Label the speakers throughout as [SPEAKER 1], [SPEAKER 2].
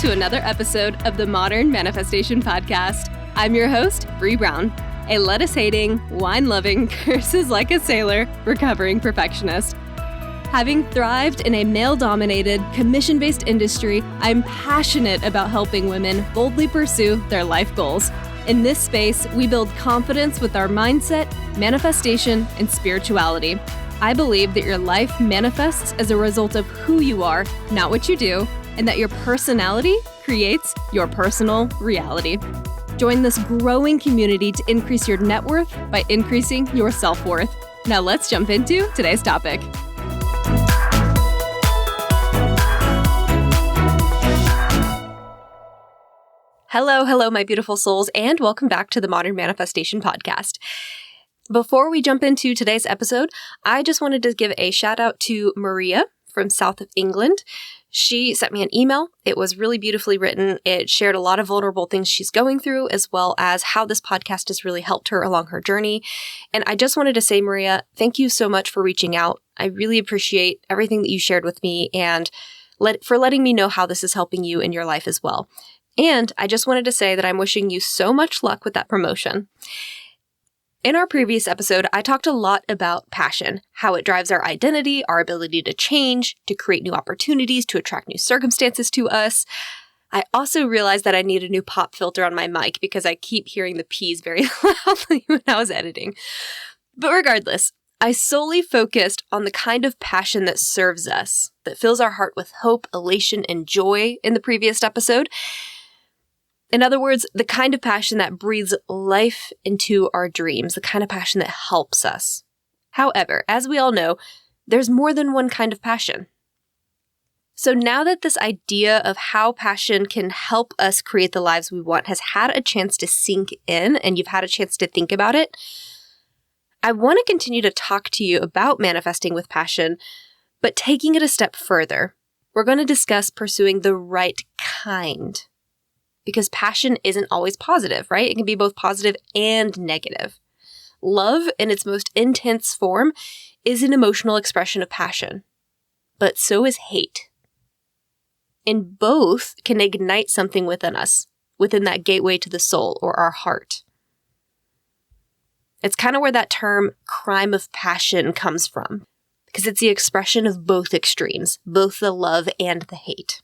[SPEAKER 1] to another episode of the Modern Manifestation Podcast. I'm your host, Bree Brown, a lettuce-hating, wine-loving, curses like a sailor, recovering perfectionist. Having thrived in a male-dominated, commission-based industry, I'm passionate about helping women boldly pursue their life goals. In this space, we build confidence with our mindset, manifestation, and spirituality. I believe that your life manifests as a result of who you are, not what you do, and that your personality creates your personal reality. Join this growing community to increase your net worth by increasing your self-worth. Now let's jump into today's topic. Hello, my beautiful souls, and welcome back to the Modern Manifestation Podcast. Before we jump into today's episode, I just wanted to give a shout out to Maria from south of England. She sent me an email. It was really beautifully written. It shared a lot of vulnerable things she's going through, as well as how this podcast has really helped her along her journey. And I just wanted to say, Maria, thank you so much for reaching out. I really appreciate everything that you shared with me and for letting me know how this is helping you in your life as well. And I just wanted to say that I'm wishing you so much luck with that promotion. In our previous episode, I talked a lot about passion, how it drives our identity, our ability to change, to create new opportunities, to attract new circumstances to us. I also realized that I need a new pop filter on my mic because I keep hearing the P's very loudly when I was editing. But regardless, I solely focused on the kind of passion that serves us, that fills our heart with hope, elation, and joy in the previous episode. In other words, the kind of passion that breathes life into our dreams, the kind of passion that helps us. However, as we all know, there's more than one kind of passion. So now that this idea of how passion can help us create the lives we want has had a chance to sink in, and you've had a chance to think about it, I want to continue to talk to you about manifesting with passion, but taking it a step further. We're going to discuss pursuing the right kind. Because passion isn't always positive, right? It can be both positive and negative. Love, in its most intense form, is an emotional expression of passion. But so is hate. And both can ignite something within us, within that gateway to the soul or our heart. It's kind of where that term crime of passion comes from. Because it's the expression of both extremes, both the love and the hate.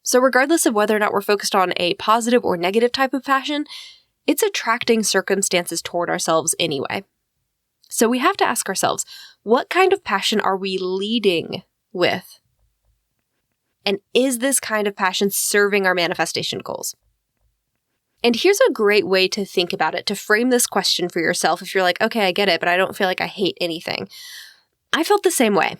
[SPEAKER 1] So regardless of whether or not we're focused on a positive or negative type of passion, it's attracting circumstances toward ourselves anyway. So we have to ask ourselves, what kind of passion are we leading with? And is this kind of passion serving our manifestation goals? And here's a great way to think about it, to frame this question for yourself if you're like, okay, I get it, but I don't feel like I hate anything. I felt the same way.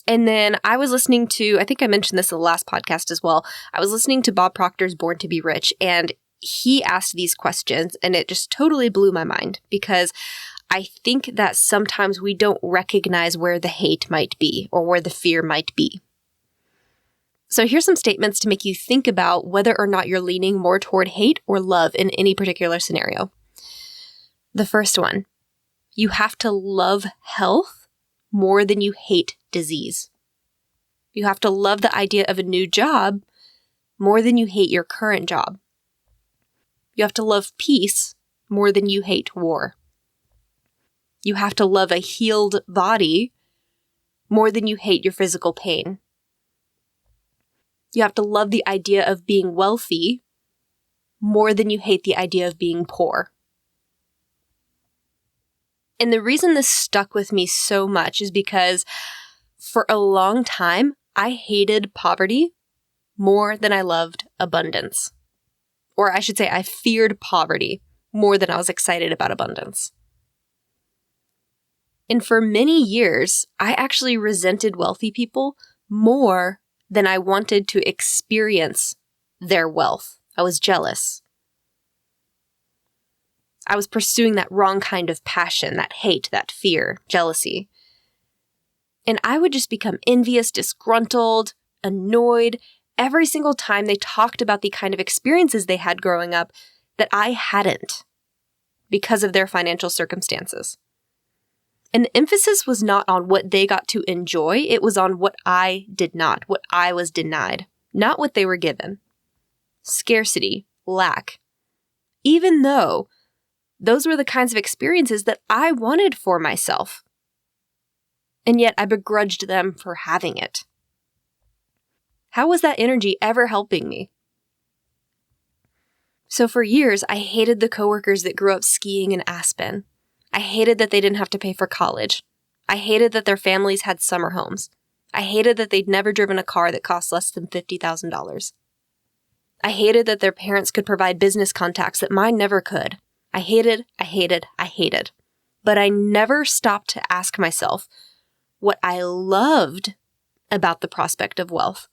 [SPEAKER 1] And then I was listening to, I think I mentioned this in the last podcast as well, I was listening to Bob Proctor's Born to be Rich, and he asked these questions, and it just totally blew my mind because I think that sometimes we don't recognize where the hate might be or where the fear might be. So here's some statements to make you think about whether or not you're leaning more toward hate or love in any particular scenario. The first one, you have to love health more than you hate disease. You have to love the idea of a new job more than you hate your current job. You have to love peace more than you hate war. You have to love a healed body more than you hate your physical pain. You have to love the idea of being wealthy more than you hate the idea of being poor. And the reason this stuck with me so much is because for a long time, I hated poverty more than I loved abundance. Or I should say, I feared poverty more than I was excited about abundance. And for many years, I actually resented wealthy people more than I wanted to experience their wealth. I was jealous. I was pursuing that wrong kind of passion, that hate, that fear, jealousy. And I would just become envious, disgruntled, annoyed every single time they talked about the kind of experiences they had growing up that I hadn't because of their financial circumstances. And the emphasis was not on what they got to enjoy, it was on what I did not, what I was denied. not what they were given. Scarcity, lack. Even though those were the kinds of experiences that I wanted for myself. And yet I begrudged them for having it. How was that energy ever helping me? So for years, I hated the coworkers that grew up skiing in Aspen. I hated that they didn't have to pay for college. I hated that their families had summer homes. I hated that they'd never driven a car that cost less than $50,000. I hated that their parents could provide business contacts that mine never could. I hated. But I never stopped to ask myself what I loved about the prospect of wealth,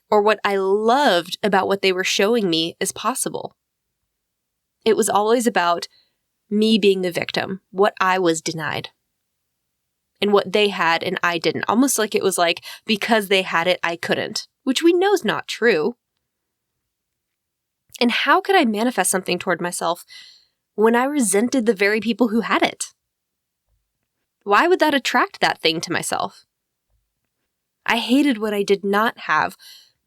[SPEAKER 1] or what I loved about what they were showing me is possible. It was always about me being the victim, what I was denied, and what they had and I didn't. Almost like it was like, because they had it, I couldn't, which we know is not true. And how could I manifest something toward myself when I resented the very people who had it? Why would that attract that thing to myself? I hated what I did not have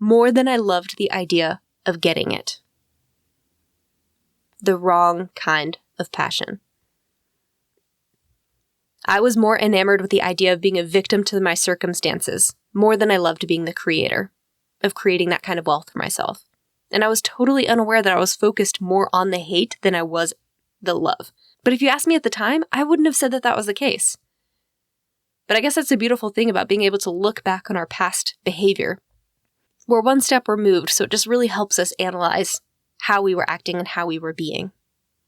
[SPEAKER 1] more than I loved the idea of getting it. The wrong kind of passion. I was more enamored with the idea of being a victim to my circumstances, more than I loved being the creator, of creating that kind of wealth for myself. And I was totally unaware that I was focused more on the hate than I was the love. But if you asked me at the time, I wouldn't have said that that was the case. But I guess that's a beautiful thing about being able to look back on our past behavior. We're one step removed, so it just really helps us analyze how we were acting and how we were being,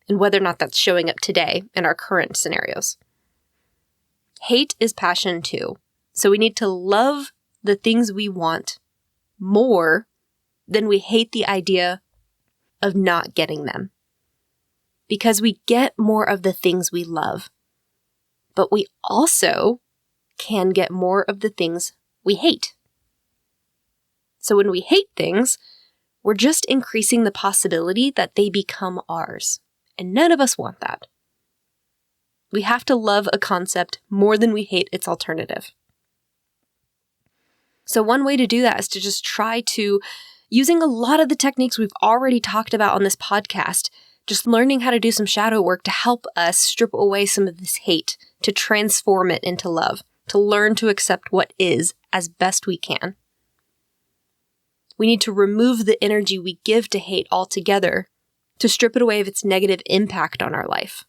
[SPEAKER 1] and whether or not that's showing up today in our current scenarios. Hate is passion too, so we need to love the things we want more than we hate the idea of not getting them. Because we get more of the things we love, but we also can get more of the things we hate. So when we hate things, we're just increasing the possibility that they become ours. And none of us want that. We have to love a concept more than we hate its alternative. So one way to do that is to just try to, using a lot of the techniques we've already talked about on this podcast, just learning how to do some shadow work to help us strip away some of this hate, to transform it into love, to learn to accept what is as best we can. We need to remove the energy we give to hate altogether to strip it away of its negative impact on our life.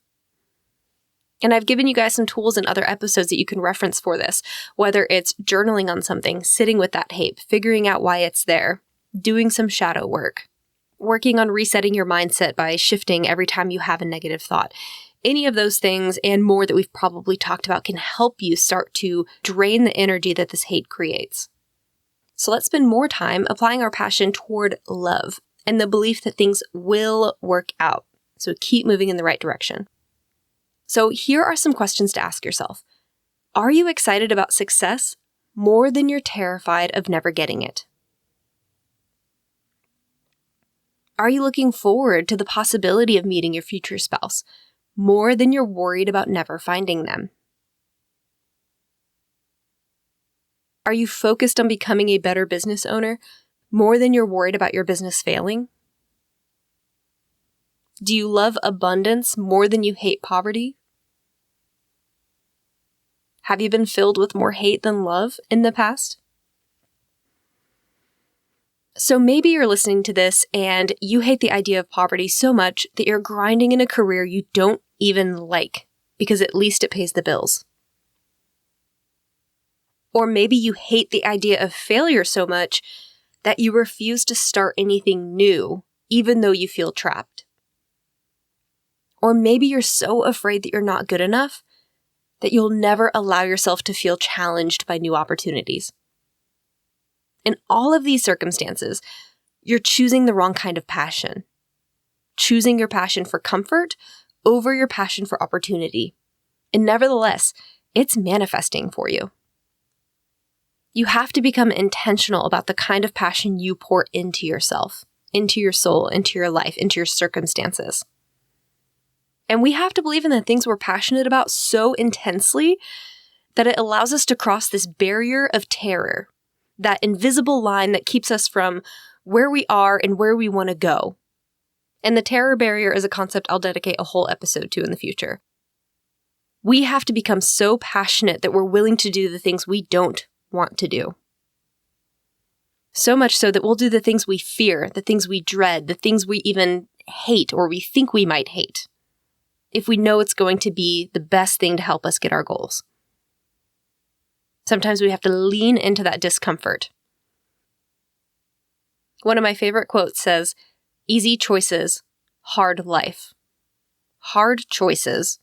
[SPEAKER 1] And I've given you guys some tools in other episodes that you can reference for this, whether it's journaling on something, sitting with that hate, figuring out why it's there, doing some shadow work, working on resetting your mindset by shifting every time you have a negative thought. Any of those things and more that we've probably talked about can help you start to drain the energy that this hate creates. So let's spend more time applying our passion toward love and the belief that things will work out. So keep moving in the right direction. So here are some questions to ask yourself. Are you excited about success more than you're terrified of never getting it? Are you looking forward to the possibility of meeting your future spouse more than you're worried about never finding them? Are you focused on becoming a better business owner more than you're worried about your business failing? Do you love abundance more than you hate poverty? Have you been filled with more hate than love in the past? So maybe you're listening to this and you hate the idea of poverty so much that you're grinding in a career you don't even like because at least it pays the bills. Or maybe you hate the idea of failure so much that you refuse to start anything new, even though you feel trapped. Or maybe you're so afraid that you're not good enough that you'll never allow yourself to feel challenged by new opportunities. In all of these circumstances, you're choosing the wrong kind of passion. Choosing your passion for comfort over your passion for opportunity. And nevertheless, it's manifesting for you. You have to become intentional about the kind of passion you pour into yourself, into your soul, into your life, into your circumstances. And we have to believe in the things we're passionate about so intensely that it allows us to cross this barrier of terror that invisible line that keeps us from where we are and where we want to go. And the terror barrier is a concept I'll dedicate a whole episode to in the future. We have to become so passionate that we're willing to do the things we don't want to do. So much so that we'll do the things we fear, the things we dread, the things we even hate or we think we might hate, if we know it's going to be the best thing to help us get our goals. Sometimes we have to lean into that discomfort. One of my favorite quotes says, "Easy choices, hard life. Hard choices,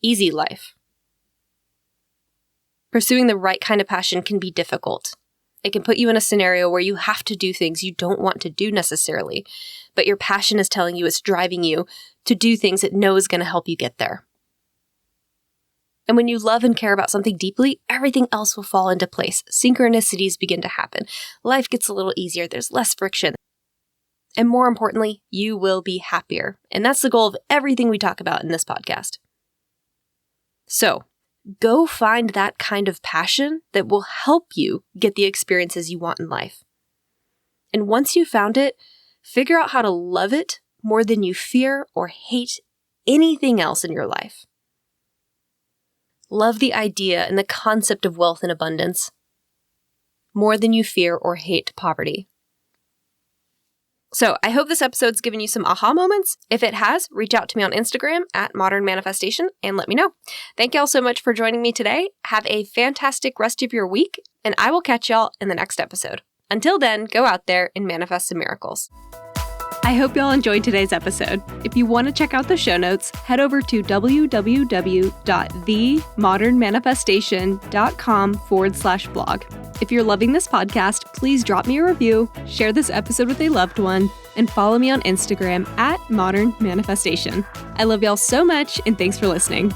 [SPEAKER 1] easy life." Pursuing the right kind of passion can be difficult. It can put you in a scenario where you have to do things you don't want to do necessarily, but your passion is telling you it's driving you to do things it knows is going to help you get there. And when you love and care about something deeply, everything else will fall into place. Synchronicities begin to happen. Life gets a little easier. There's less friction. And more importantly, you will be happier. And that's the goal of everything we talk about in this podcast. So, go find that kind of passion that will help you get the experiences you want in life. And once you've found it, figure out how to love it more than you fear or hate anything else in your life. Love the idea and the concept of wealth and abundance more than you fear or hate poverty. So I hope this episode's given you some aha moments. If it has, reach out to me on Instagram at Modern Manifestation and let me know. Thank y'all so much for joining me today. Have a fantastic rest of your week, and I will catch y'all in the next episode. Until then, go out there and manifest some miracles. I hope y'all enjoyed today's episode. If you want to check out the show notes, head over to www.themodernmanifestation.com/blog. If you're loving this podcast, please drop me a review, share this episode with a loved one, and follow me on Instagram at Modern Manifestation. I love y'all so much, and thanks for listening.